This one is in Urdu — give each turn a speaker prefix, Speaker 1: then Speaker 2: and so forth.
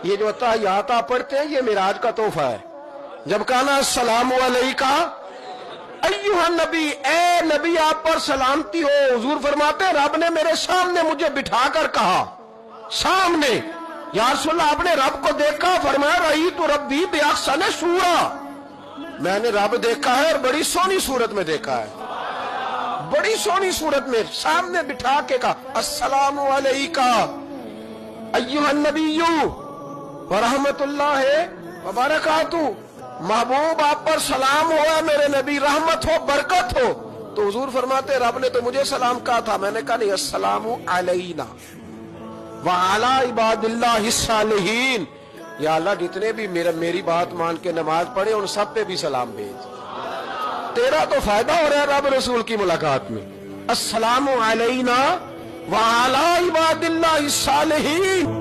Speaker 1: یہ جو تحیات آپ پڑھتے ہیں یہ معراج کا تحفہ ہے. جب کہنا السلام علیکہ ایھا نبی، اے نبی آپ پر سلامتی ہو. حضور فرماتے ہیں رب نے میرے سامنے مجھے بٹھا کر کہا، سامنے. یا رسول اللہ آپ نے رب کو دیکھا؟ فرمایا رأیت ربی بأحسن صورۃ، میں نے رب دیکھا ہے اور بڑی سونی صورت میں دیکھا ہے، بڑی سونی صورت میں سامنے بٹھا کے کہا السلام علیکہ ایھا النبی ورحمۃ اللہ وبرکاتہ، محبوب آپ پر سلام ہوا میرے نبی، رحمت ہو برکت ہو. تو حضور فرماتے رب نے تو مجھے سلام کہا تھا. میں نے کہا نہیں، السلام علینا وعلی عباد اللہ الصالحین. یا اللہ جتنے بھی میری بات مان کے نماز پڑھے ان سب پہ بھی سلام بھیج. تیرا تو فائدہ ہو رہا ہے رب رسول کی ملاقات میں. السلام علینا وعلی عباد اللہ الصالحین.